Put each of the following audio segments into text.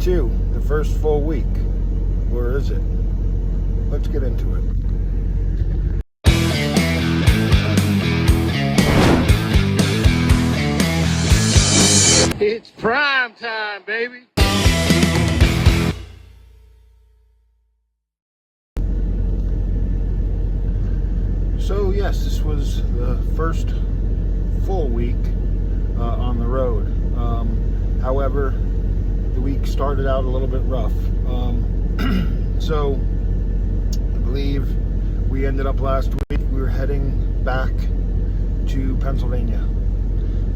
2, the first full week. Or is it? Let's get into it. It's prime time, baby. So yes, this was the first full week on the road. However, the week started out a little bit rough. So I believe we ended up last week, we were heading back to Pennsylvania.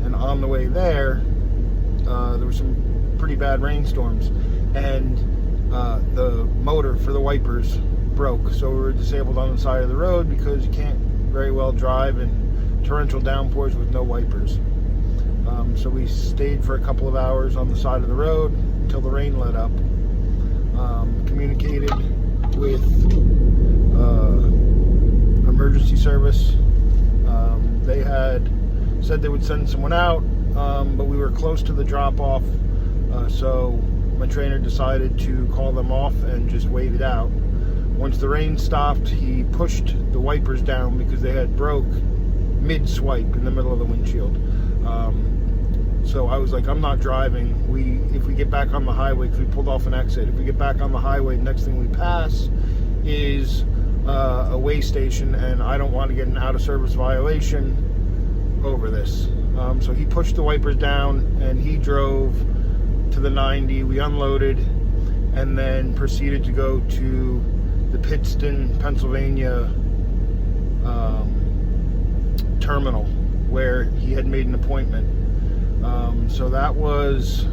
And on the way there were some pretty bad rainstorms. And the motor for the wipers broke. So we were disabled on the side of the road because you can't very well drive in torrential downpours with no wipers. So we stayed for a couple of hours on the side of the road until the rain let up. Communicated with emergency service. They had said they would send someone out, but we were close to the drop-off, so my trainer decided to call them off and just wait it out. Once the rain stopped, he pushed the wipers down because they had broke mid-swipe in the middle of the windshield. So I was like, I'm not driving. If we get back on the highway, because we pulled off an exit, if we get back on the highway, the next thing we pass is a weigh station, and I don't want to get an out-of-service violation over this. So he pushed the wipers down, and he drove to the 90. We unloaded, and then proceeded to go to the Pittston, Pennsylvania terminal, where he had made an appointment. So that was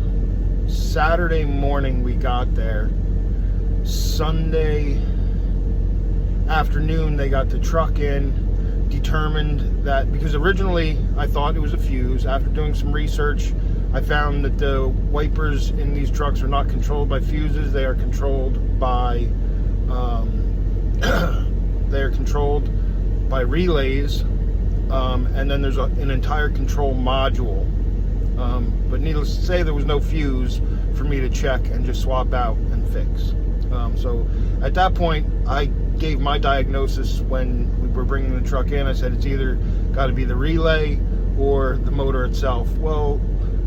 Saturday morning we got there. Sunday afternoon they got the truck in, determined that, because originally I thought it was a fuse. After doing some research, I found that the wipers in these trucks are not controlled by fuses. They are controlled by relays, and then there's an entire control module. But needless to say, there was no fuse for me to check and just swap out and fix. So at that point, I gave my diagnosis when we were bringing the truck in. I said it's either got to be the relay or the motor itself. Well,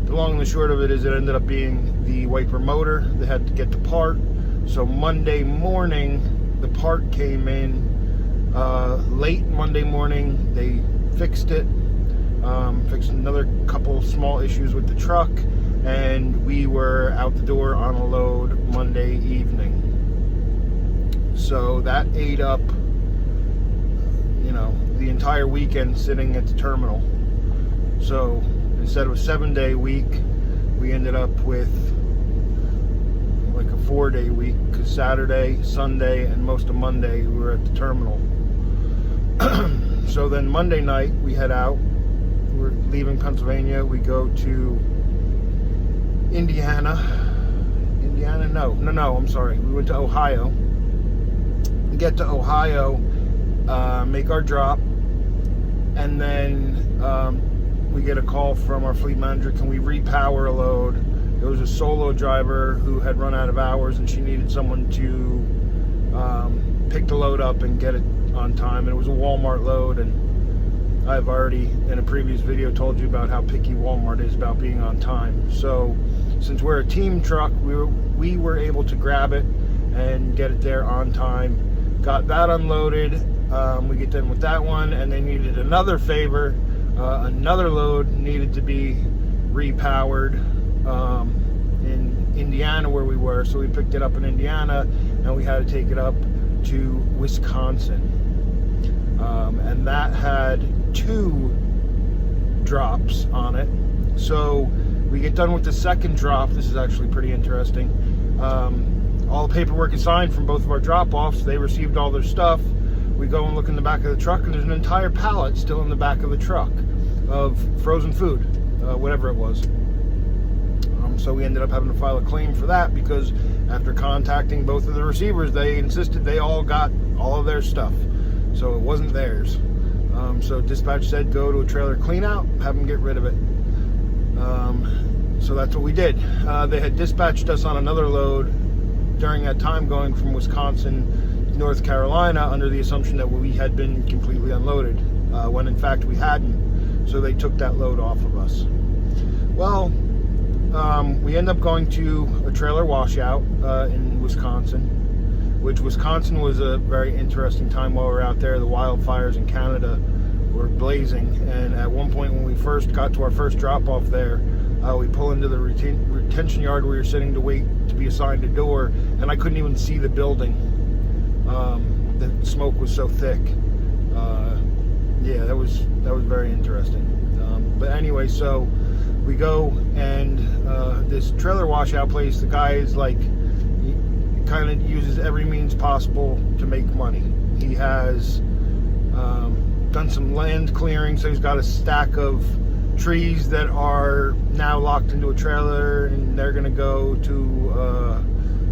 the long and the short of it is it ended up being the wiper motor. They had to get the part. So Monday morning, the part came in. Late Monday morning, they fixed it. Fixed another couple small issues with the truck, and we were out the door on a load Monday evening. So that ate up, the entire weekend sitting at the terminal. So instead of a 7-day week, we ended up with like a 4-day week, because Saturday, Sunday, and most of Monday we were at the terminal. So then Monday night we head out. We're leaving Pennsylvania. We go to Indiana. No, I'm sorry. We went to Ohio. We get to Ohio, make our drop, and then we get a call from our fleet manager. Can we repower a load? There was a solo driver who had run out of hours, and she needed someone to pick the load up and get it on time. And it was a Walmart load, and I've already in a previous video told you about how picky Walmart is about being on time. So since we're a team truck, we were able to grab it and get it there on time. Got that unloaded. We get done with that one, and they needed another favor. Another load needed to be repowered in Indiana where we were. So we picked it up in Indiana, and we had to take it up to Wisconsin. And that had 2 drops on it. So we get done with the second drop. This is actually pretty interesting. All the paperwork is signed from both of our drop-offs. They received all their stuff. We go and look in the back of the truck, and there's an entire pallet still in the back of the truck of frozen food, whatever it was. So we ended up having to file a claim for that, because after contacting both of the receivers, they insisted they all got all of their stuff. So it wasn't theirs. So dispatch said go to a trailer clean out, have them get rid of it. So that's what we did. They had dispatched us on another load during that time going from Wisconsin to North Carolina under the assumption that we had been completely unloaded, when in fact we hadn't. So they took that load off of us. Well, we ended up going to a trailer washout in Wisconsin, which Wisconsin was a very interesting time while we were out there. The wildfires in Canada were blazing, and at one point when we first got to our first drop-off there, we pull into the retention yard where you're sitting to wait to be assigned a door, and I couldn't even see the building. The smoke was so thick. Yeah, that was very interesting. But anyway, so we go, and this trailer washout place, the guy is like, he kind of uses every means possible to make money. He has done some land clearing, so he's got a stack of trees that are now locked into a trailer, and they're going to go to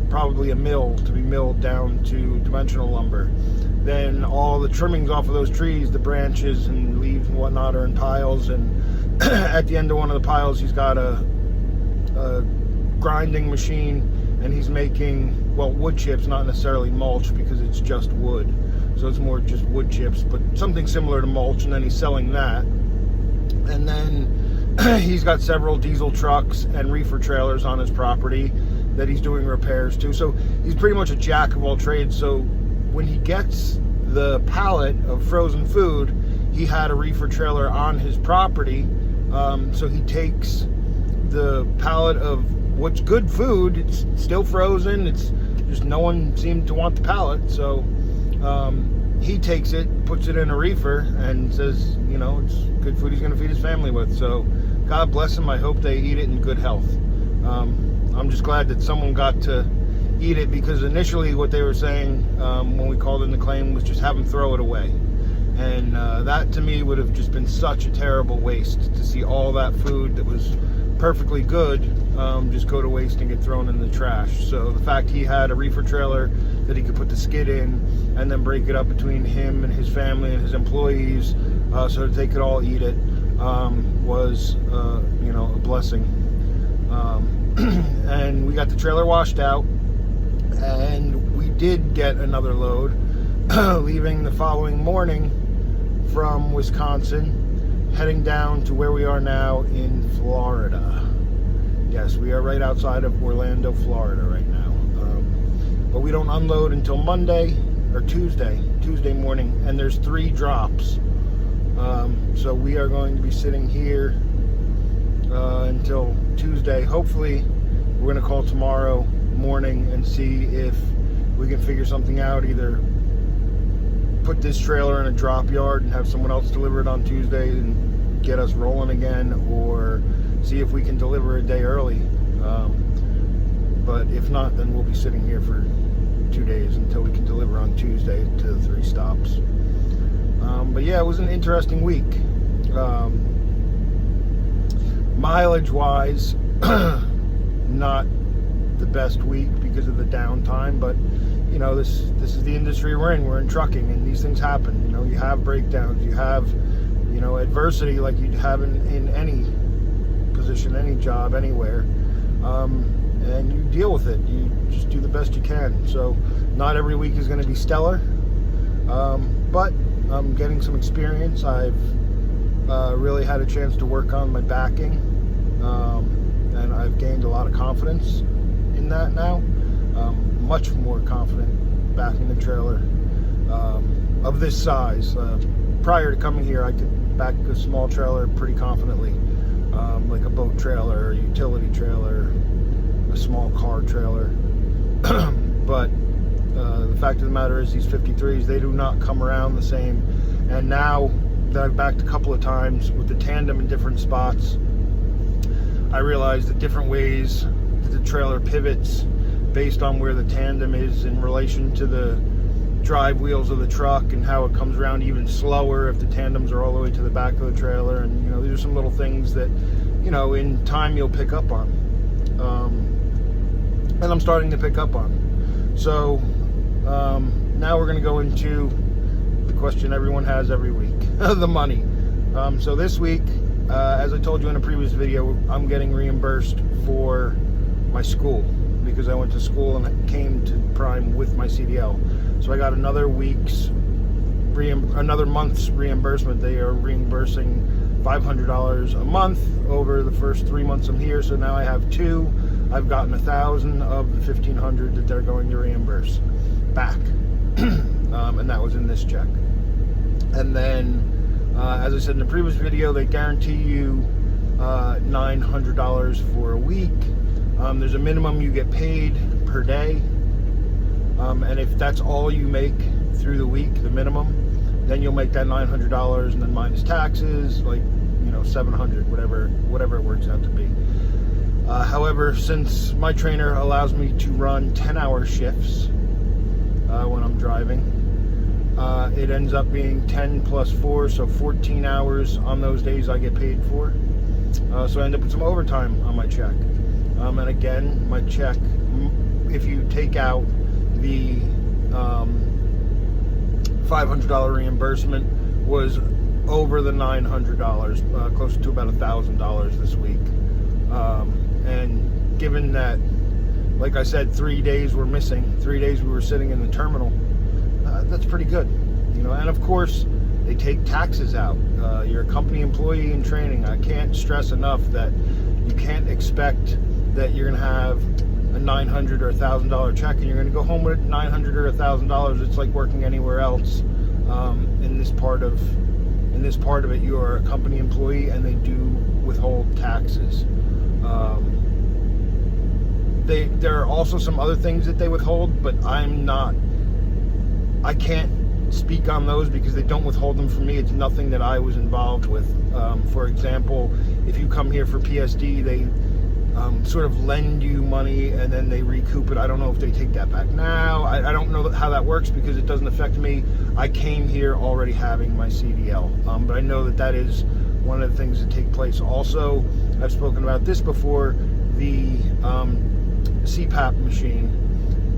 probably a mill to be milled down to dimensional lumber. Then all the trimmings off of those trees, the branches and leaves and whatnot, are in piles, and at the end of one of the piles he's got a grinding machine, and he's making, well, wood chips, not necessarily mulch because it's just wood, so it's more just wood chips, but something similar to mulch, and then he's selling that. And then he's got several diesel trucks and reefer trailers on his property that he's doing repairs to. So he's pretty much a jack of all trades. So when he gets the pallet of frozen food, he had a reefer trailer on his property. So he takes the pallet of what's good food. It's still frozen. It's just no one seemed to want the pallet. So he takes it, puts it in a reefer, and says, you know, it's good food he's going to feed his family with. So God bless him. I hope they eat it in good health. I'm just glad that someone got to eat it, because initially what they were saying when we called in the claim was just have them throw it away. And that to me would have just been such a terrible waste, to see all that food that was perfectly good just go to waste and get thrown in the trash. So the fact he had a reefer trailer that he could put the skid in and then break it up between him and his family and his employees so that they could all eat it was you know, a blessing. And we got the trailer washed out, and we did get another load leaving the following morning from Wisconsin, heading down to where we are now in Florida. Yes, we are right outside of Orlando, Florida right now. But we don't unload until Monday or Tuesday morning, and there's 3 drops. So we are going to be sitting here until Tuesday. Hopefully, we're going to call tomorrow morning and see if we can figure something out. Either put this trailer in a drop yard and have someone else deliver it on Tuesday and get us rolling again, or see if we can deliver a day early. But if not, then we'll be sitting here for 2 days until we can deliver on Tuesday to the 3 stops. But yeah, it was an interesting week. Mileage wise, not the best week because of the downtime, but you know, this is the industry we're in. We're in trucking, and these things happen. You know, you have breakdowns, you have, you know, adversity like you'd have in any position, any job, anywhere, and you deal with it. You just do the best you can. So not every week is going to be stellar, but I'm getting some experience. I've really had a chance to work on my backing, and I've gained a lot of confidence in that now. Much more confident backing the trailer of this size. Prior to coming here, I could back a small trailer pretty confidently, like a boat trailer, a utility trailer, a small car trailer. But the fact of the matter is, these 53s, they do not come around the same. And now that I've backed a couple of times with the tandem in different spots, I realize the different ways that the trailer pivots based on where the tandem is in relation to the drive wheels of the truck, and how it comes around even slower if the tandems are all the way to the back of the trailer. And you know, these are some little things that, you know, in time you'll pick up on, and I'm starting to pick up on. So now we're going to go into the question everyone has every week, the money. So this week as I told you in a previous video, I'm getting reimbursed for my school because I went to school and came to Prime with my CDL. So I got another month's reimbursement. They are reimbursing $500 a month over the first 3 months I'm here. So now I have 2. I've gotten 1,000 of the 1,500 that they're going to reimburse back, and that was in this check. And then, as I said in the previous video, they guarantee you $900 for a week. There's a minimum you get paid per day, and if that's all you make through the week, the minimum, then you'll make that $900, and then minus taxes, like, you know, $700, whatever it works out to be. However, since my trainer allows me to run 10-hour shifts when I'm driving, it ends up being 10 plus 4, so 14 hours on those days I get paid for. So I end up with some overtime on my check. And again, my check, if you take out the $500 reimbursement, was over the $900, close to about $1,000 this week. And given that, like I said, 3 days were missing, 3 days we were sitting in the terminal, that's pretty good, you know. And of course, they take taxes out. You're a company employee in training. I can't stress enough that you can't expect that you're going to have a $900 or $1,000 check and you're going to go home with $900 or $1,000. It's like working anywhere else. In this part of it, you are a company employee, and they do withhold taxes. There are also some other things that they withhold, but I can't speak on those because they don't withhold them for me. It's nothing that I was involved with. For example, if you come here for PSD, they sort of lend you money and then they recoup it. I don't know if they take that back now. I don't know how that works because it doesn't affect me. I came here already having my CDL, but I know that is one of the things that take place. Also, I've spoken about this before, the CPAP machine.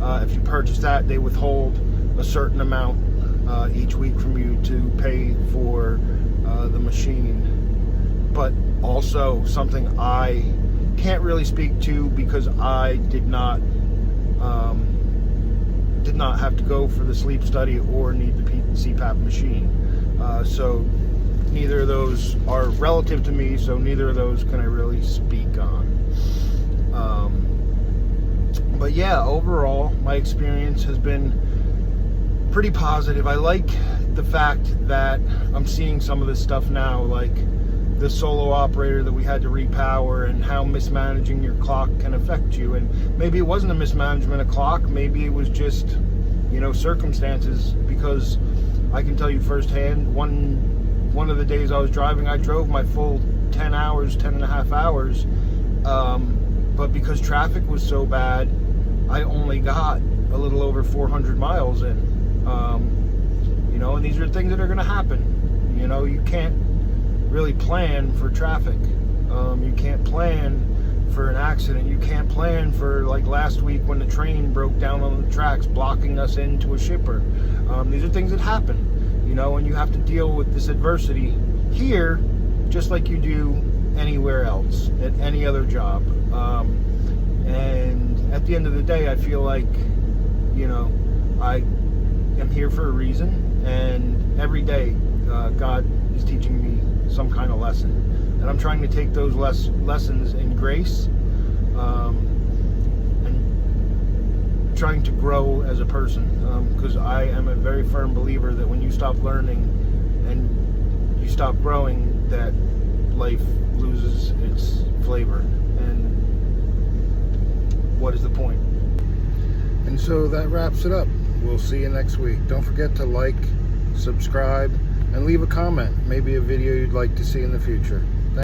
If you purchase that, they withhold a certain amount each week from you to pay for the machine. But also something I can't really speak to because I did not have to go for the sleep study or need the CPAP machine. So neither of those are relative to me, so neither of those can I really speak on. But yeah, overall, my experience has been pretty positive. I like the fact that I'm seeing some of this stuff now, like the solo operator that we had to repower and how mismanaging your clock can affect you. And maybe it wasn't a mismanagement of clock, maybe it was just, you know, circumstances, because I can tell you firsthand, one of the days I was driving, I drove my full 10 and a half hours, but because traffic was so bad, I only got a little over 400 miles in. You know, and these are things that are going to happen. You know, you can't really plan for traffic. You can't plan for an accident. You can't plan for, like last week when the train broke down on the tracks, blocking us into a shipper. These are things that happen, you know, and you have to deal with this adversity here just like you do anywhere else, at any other job. And at the end of the day, I feel like, you know, I am here for a reason, and every day God is teaching me some kind of lesson, and I'm trying to take those lessons in grace, and trying to grow as a person, because I am a very firm believer that when you stop learning and you stop growing, that life loses its flavor, and what is the point? And so that wraps it up. We'll see you next week. Don't forget to like, subscribe, and leave a comment. Maybe a video you'd like to see in the future.